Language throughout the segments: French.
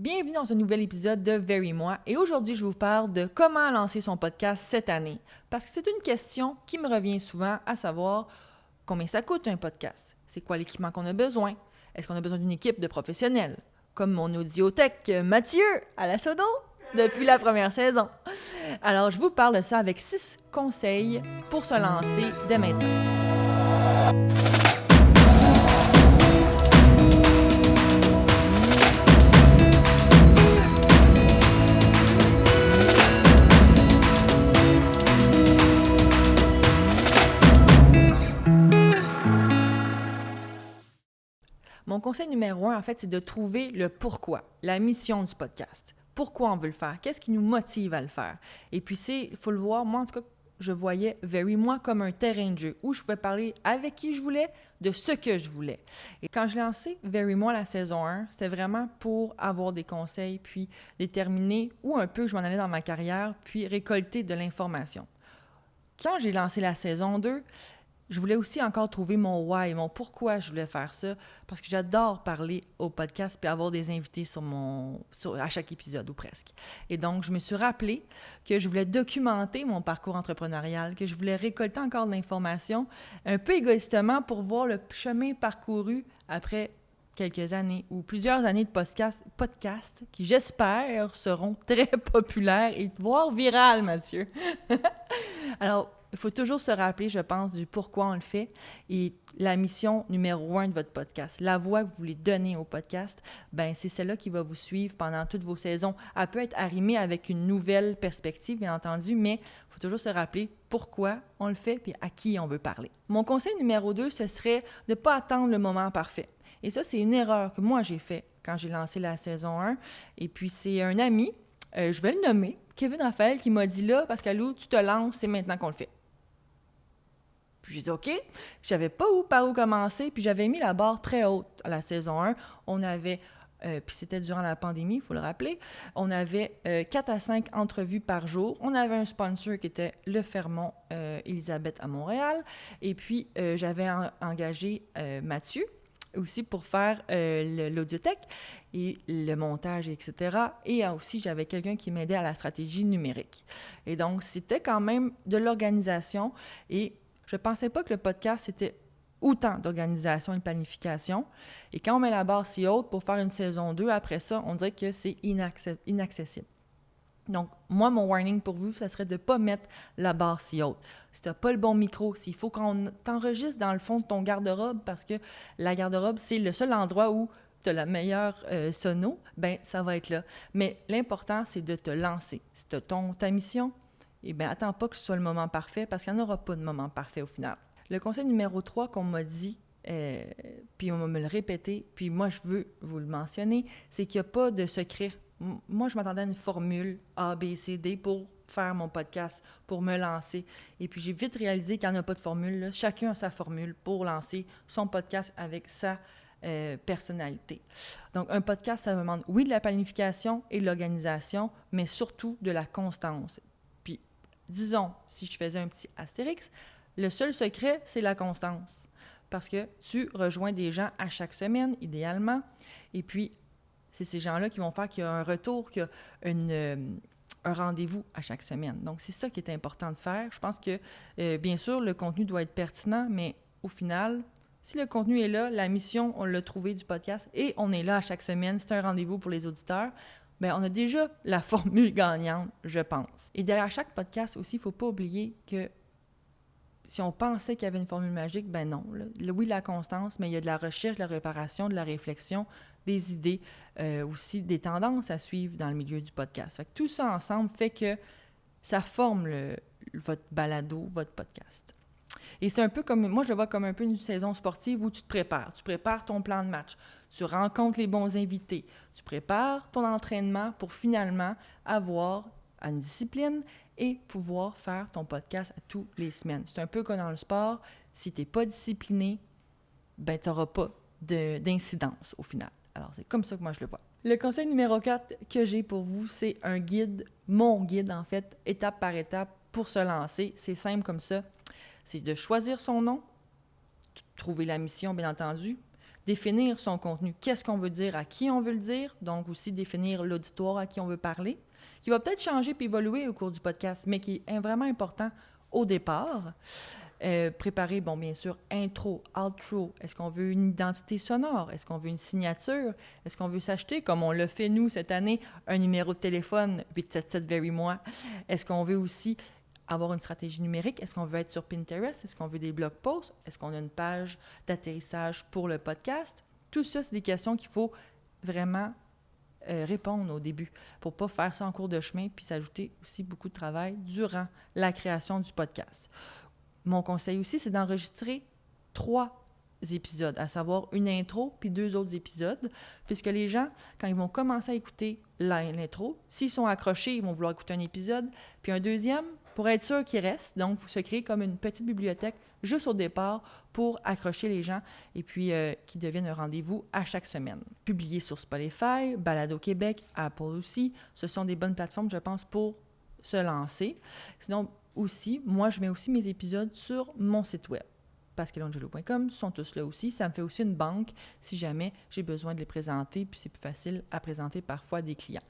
Bienvenue dans un nouvel épisode de Very Moi et aujourd'hui je vous parle de comment lancer son podcast cette année parce que c'est une question qui me revient souvent à savoir combien ça coûte un podcast, c'est quoi l'équipement qu'on a besoin, est-ce qu'on a besoin d'une équipe de professionnels comme mon audiotech Mathieu à la Sodo depuis la première saison. Alors je vous parle de ça avec 6 conseils pour se lancer dès maintenant. Mon conseil numéro 1, en fait, c'est de trouver le pourquoi, la mission du podcast. Pourquoi on veut le faire? Qu'est-ce qui nous motive à le faire? Et puis, il faut le voir, moi, en tout cas, je voyais Very Moi comme un terrain de jeu où je pouvais parler avec qui je voulais, de ce que je voulais. Et quand je lancé Very Moi la saison 1, c'était vraiment pour avoir des conseils, puis déterminer où un peu je m'en allais dans ma carrière, puis récolter de l'information. Quand j'ai lancé la saison 2, je voulais aussi encore trouver mon why, mon pourquoi je voulais faire ça, parce que j'adore parler au podcast puis avoir des invités à chaque épisode ou presque. Et donc, je me suis rappelé que je voulais documenter mon parcours entrepreneurial, que je voulais récolter encore de l'information, un peu égoïstement pour voir le chemin parcouru après quelques années ou plusieurs années de podcasts qui, j'espère, seront très populaires et voire virales, Mathieu. Alors, il faut toujours se rappeler, je pense, du pourquoi on le fait et la mission numéro 1 de votre podcast. La voix que vous voulez donner au podcast, ben c'est celle-là qui va vous suivre pendant toutes vos saisons. Elle peut être arrimée avec une nouvelle perspective, bien entendu, mais il faut toujours se rappeler pourquoi on le fait et à qui on veut parler. Mon conseil numéro 2, ce serait de ne pas attendre le moment parfait. Et ça, c'est une erreur que moi, j'ai faite quand j'ai lancé la saison 1. Et puis, c'est un ami, je vais le nommer, Kevin Raphaël, qui m'a dit là, Pascalou, tu te lances, c'est maintenant qu'on le fait. Puis j'ai dit OK, je savais pas par où commencer, puis j'avais mis la barre très haute à la saison 1. On avait, puis c'était durant la pandémie, il faut le rappeler, on avait 4 à 5 entrevues par jour. On avait un sponsor qui était Le Fermont Élisabeth à Montréal. Et puis, j'avais engagé Mathieu aussi pour faire l'audiothèque et le montage, etc. Et aussi, j'avais quelqu'un qui m'aidait à la stratégie numérique. Et donc, c'était quand même de l'organisation et je ne pensais pas que le podcast, c'était autant d'organisation et de planification. Et quand on met la barre si haute pour faire une saison 2, après ça, on dirait que c'est inaccessible. Donc, moi, mon warning pour vous, ça serait de ne pas mettre la barre si haute. Si tu n'as pas le bon micro, s'il faut qu'on t'enregistre dans le fond de ton garde-robe, parce que la garde-robe, c'est le seul endroit où tu as la meilleure sono, bien, ça va être là. Mais l'important, c'est de te lancer. Si tu as ta mission, eh bien, attends pas que ce soit le moment parfait, parce qu'il n'y en aura pas de moment parfait au final. Le conseil numéro 3 qu'on m'a dit, puis on va me le répéter, puis moi, je veux vous le mentionner, c'est qu'il n'y a pas de secret. Moi, je m'attendais à une formule A, B, C, D pour faire mon podcast, pour me lancer. Et puis, j'ai vite réalisé qu'il n'y en a pas de formule. Là. Chacun a sa formule pour lancer son podcast avec sa personnalité. Donc, un podcast, ça demande, oui, de la planification et de l'organisation, mais surtout de la constance. Puis, disons, si je faisais un petit astérix, le seul secret, c'est la constance. Parce que tu rejoins des gens à chaque semaine, idéalement, et puis, c'est ces gens-là qui vont faire qu'il y a un retour, qu'il y a un rendez-vous à chaque semaine. Donc, c'est ça qui est important de faire. Je pense que, bien sûr, le contenu doit être pertinent, mais au final, si le contenu est là, la mission, on l'a trouvé du podcast et on est là à chaque semaine, c'est un rendez-vous pour les auditeurs, bien, on a déjà la formule gagnante, je pense. Et derrière chaque podcast aussi, il ne faut pas oublier que si on pensait qu'il y avait une formule magique, ben non. Là, oui, la constance, mais il y a de la recherche, de la réparation, de la réflexion, des idées, aussi des tendances à suivre dans le milieu du podcast. Fait que tout ça ensemble fait que ça forme votre balado, votre podcast. Et c'est un peu comme, moi je le vois comme un peu une saison sportive où tu te prépares. Tu prépares ton plan de match, tu rencontres les bons invités, tu prépares ton entraînement pour finalement avoir une discipline et pouvoir faire ton podcast à toutes les semaines. C'est un peu comme dans le sport, si tu n'es pas discipliné, ben tu n'auras pas d'incidence au final. Alors, c'est comme ça que moi je le vois. Le conseil numéro 4 que j'ai pour vous, c'est un guide, mon guide en fait, étape par étape pour se lancer. C'est simple comme ça. C'est de choisir son nom, trouver la mission bien entendu, définir son contenu. Qu'est-ce qu'on veut dire, à qui on veut le dire, donc aussi définir l'auditoire à qui on veut parler, qui va peut-être changer puis évoluer au cours du podcast, mais qui est vraiment important au départ. Préparer, bon, bien sûr, intro, outro. Est-ce qu'on veut une identité sonore? Est-ce qu'on veut une signature? Est-ce qu'on veut s'acheter, comme on l'a fait, nous, cette année, un numéro de téléphone, 877 Very Moi? Est-ce qu'on veut aussi avoir une stratégie numérique? Est-ce qu'on veut être sur Pinterest? Est-ce qu'on veut des blog posts? Est-ce qu'on a une page d'atterrissage pour le podcast? Tout ça, c'est des questions qu'il faut vraiment répondre au début pour ne pas faire ça en cours de chemin puis s'ajouter aussi beaucoup de travail durant la création du podcast. Mon conseil aussi, c'est d'enregistrer 3 épisodes, à savoir une intro puis 2 autres épisodes, puisque les gens, quand ils vont commencer à écouter l'intro, s'ils sont accrochés, ils vont vouloir écouter un épisode, puis un deuxième, pour être sûr qu'ils restent. Donc, vous se créez comme une petite bibliothèque juste au départ pour accrocher les gens et puis qui deviennent un rendez-vous à chaque semaine. Publié sur Spotify, Balado Québec, Apple aussi, ce sont des bonnes plateformes, je pense, pour se lancer. Sinon, aussi, moi, je mets aussi mes épisodes sur mon site web. pascalangelo.com, sont tous là aussi. Ça me fait aussi une banque si jamais j'ai besoin de les présenter, puis c'est plus facile à présenter parfois à des clients.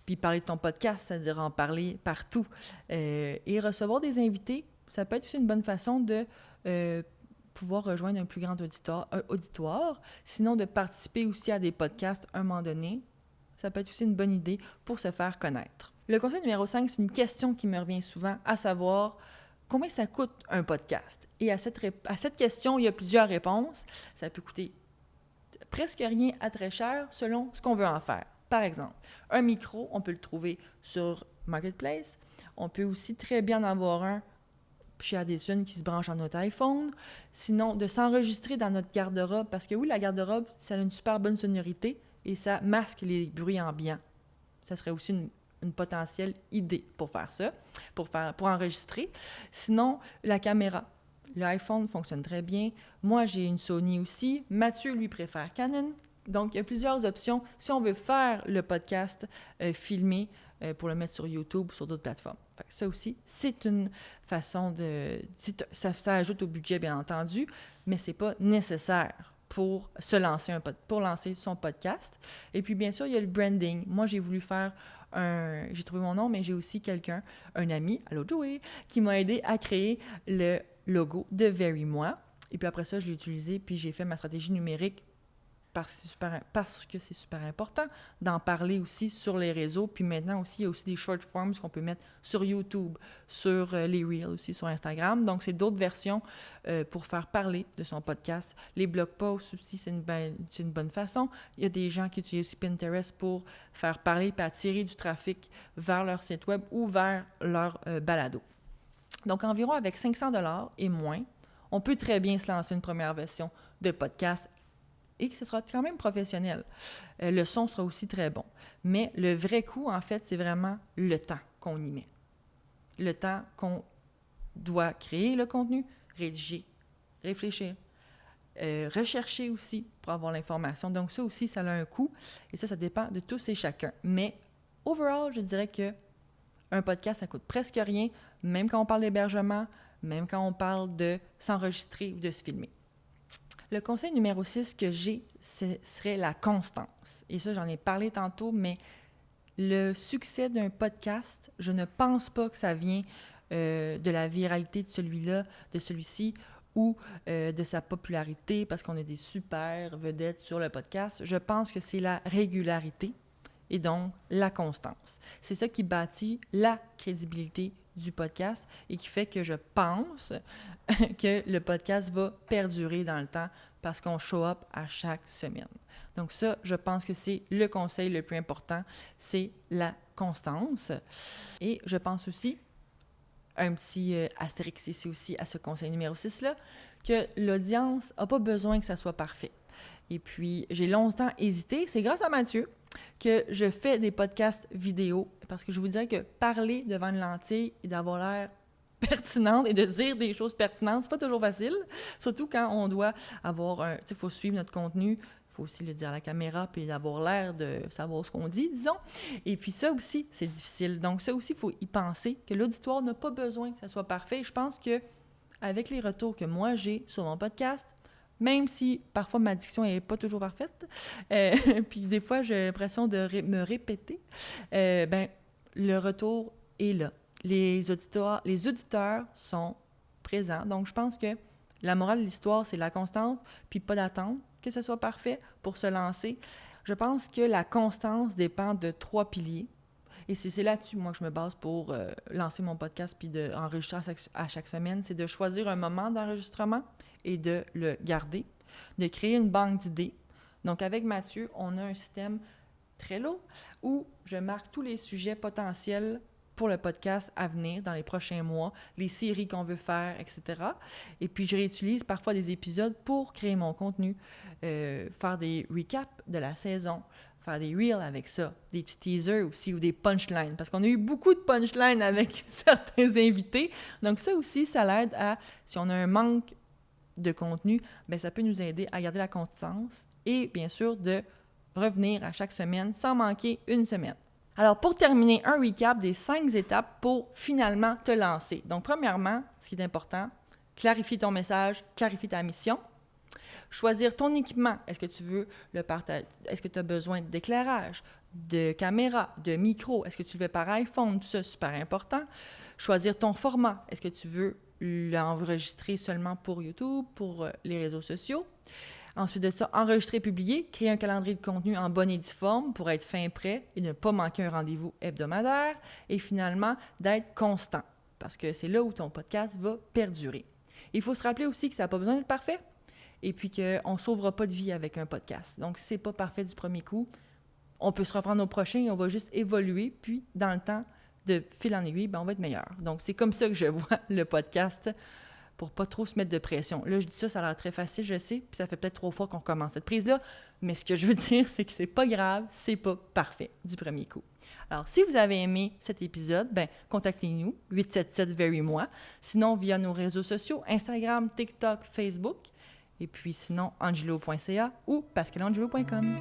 Puis parler de ton podcast, c'est-à-dire en parler partout. Et recevoir des invités, ça peut être aussi une bonne façon de pouvoir rejoindre un plus grand auditoire. Sinon, de participer aussi à des podcasts à un moment donné, ça peut être aussi une bonne idée pour se faire connaître. Le conseil numéro 5, c'est une question qui me revient souvent, à savoir combien ça coûte un podcast? Et à cette question, il y a plusieurs réponses. Ça peut coûter presque rien à très cher selon ce qu'on veut en faire. Par exemple, un micro, on peut le trouver sur Marketplace. On peut aussi très bien en avoir un chez Addison qui se branche en notre iPhone. Sinon, de s'enregistrer dans notre garde-robe, parce que oui, la garde-robe, ça a une super bonne sonorité et ça masque les bruits ambiants. Ça serait aussi une potentielle idée pour faire ça, pour enregistrer. Sinon, la caméra. L'iPhone fonctionne très bien. Moi, j'ai une Sony aussi. Mathieu, lui, préfère Canon. Donc, il y a plusieurs options si on veut faire le podcast filmé pour le mettre sur YouTube ou sur d'autres plateformes. Fait que ça aussi, c'est une façon de... Ça ajoute au budget, bien entendu, mais ce n'est pas nécessaire pour pour lancer son podcast. Et puis, bien sûr, il y a le branding. Moi, j'ai voulu faire j'ai trouvé mon nom, mais j'ai aussi un ami, allô Joey, qui m'a aidé à créer le logo de Very Moi. Et puis après ça, je l'ai utilisé, puis j'ai fait ma stratégie numérique parce que c'est super important d'en parler aussi sur les réseaux. Puis maintenant aussi, il y a aussi des short forms qu'on peut mettre sur YouTube, sur les Reels aussi, sur Instagram. Donc, c'est d'autres versions pour faire parler de son podcast. Les blog posts aussi, c'est une bonne façon. Il y a des gens qui utilisent aussi Pinterest pour faire parler et attirer du trafic vers leur site web ou vers leur balado. Donc, environ avec 500 $ et moins, on peut très bien se lancer une première version de podcast et que ce sera quand même professionnel. Le son sera aussi très bon. Mais le vrai coût, en fait, c'est vraiment le temps qu'on y met. Le temps qu'on doit créer le contenu, rédiger, réfléchir, rechercher aussi pour avoir l'information. Donc ça aussi, ça a un coût et ça dépend de tous et chacun. Mais overall, je dirais que un podcast, ça coûte presque rien, même quand on parle d'hébergement, même quand on parle de s'enregistrer ou de se filmer. Le conseil numéro 6 que j'ai, ce serait la constance. Et ça, j'en ai parlé tantôt, mais le succès d'un podcast, je ne pense pas que ça vient de la viralité de celui-ci, ou de sa popularité, parce qu'on a des super vedettes sur le podcast. Je pense que c'est la régularité et donc la constance. C'est ça qui bâtit la crédibilité du podcast et qui fait que je pense que le podcast va perdurer dans le temps parce qu'on show up à chaque semaine. Donc ça, je pense que c'est le conseil le plus important, c'est la constance. Et je pense aussi, un petit astérix ici aussi à ce conseil numéro 6-là, que l'audience n'a pas besoin que ça soit parfait. Et puis, j'ai longtemps hésité. C'est grâce à Mathieu que je fais des podcasts vidéo parce que je vous dirais que parler devant une lentille et d'avoir l'air pertinente et de dire des choses pertinentes, c'est pas toujours facile. Surtout quand on doit avoir il faut suivre notre contenu, il faut aussi le dire à la caméra puis avoir l'air de savoir ce qu'on dit, disons. Et puis ça aussi, c'est difficile. Donc ça aussi, il faut y penser que l'auditoire n'a pas besoin que ça soit parfait. Et je pense que avec les retours que moi j'ai sur mon podcast, même si parfois ma diction n'est pas toujours parfaite, puis des fois j'ai l'impression de me répéter, le retour est là. Les auditeurs sont présents. Donc, je pense que la morale de l'histoire, c'est la constance, puis pas d'attendre que ce soit parfait pour se lancer. Je pense que la constance dépend de 3 piliers. Et c'est là-dessus, moi, que je me base pour lancer mon podcast puis d'enregistrer à chaque semaine. C'est de choisir un moment d'enregistrement et de le garder, de créer une banque d'idées. Donc, avec Mathieu, on a un système Trello où je marque tous les sujets potentiels pour le podcast à venir dans les prochains mois, les séries qu'on veut faire, etc. Et puis, je réutilise parfois des épisodes pour créer mon contenu, faire des recaps de la saison, faire des reels avec ça, des petits teasers aussi ou des punchlines, parce qu'on a eu beaucoup de punchlines avec certains invités. Donc, ça aussi, ça l'aide à, si on a un manque de contenu, bien, ça peut nous aider à garder la constance et, bien sûr, de revenir à chaque semaine sans manquer une semaine. Alors, pour terminer, un recap des 5 étapes pour finalement te lancer. Donc, premièrement, ce qui est important, clarifier ton message, clarifier ta mission. Choisir ton équipement. Est-ce que tu veux le partager? Est-ce que tu as besoin d'éclairage, de caméra, de micro? Est-ce que tu le fais par iPhone? Tout ça, super important. Choisir ton format. Est-ce que tu veux l'enregistrer seulement pour YouTube, pour les réseaux sociaux? Ensuite de ça, enregistrer, publier, créer un calendrier de contenu en bonne et due forme pour être fin prêt et ne pas manquer un rendez-vous hebdomadaire. Et finalement, d'être constant, parce que c'est là où ton podcast va perdurer. Il faut se rappeler aussi que ça n'a pas besoin d'être parfait et puis qu'on ne sauvera pas de vie avec un podcast. Donc, si ce n'est pas parfait du premier coup, on peut se reprendre au prochain et on va juste évoluer. Puis, dans le temps, de fil en aiguille, on va être meilleur. Donc, c'est comme ça que je vois le podcast, pour pas trop se mettre de pression. Là, je dis ça, ça a l'air très facile, je sais, puis ça fait peut-être 3 fois qu'on commence cette prise-là, mais ce que je veux dire, c'est que c'est pas grave, c'est pas parfait du premier coup. Alors, si vous avez aimé cet épisode, contactez-nous, 877-VERY-MOI, sinon via nos réseaux sociaux, Instagram, TikTok, Facebook, et puis sinon, angelo.ca ou pascalangelo.com.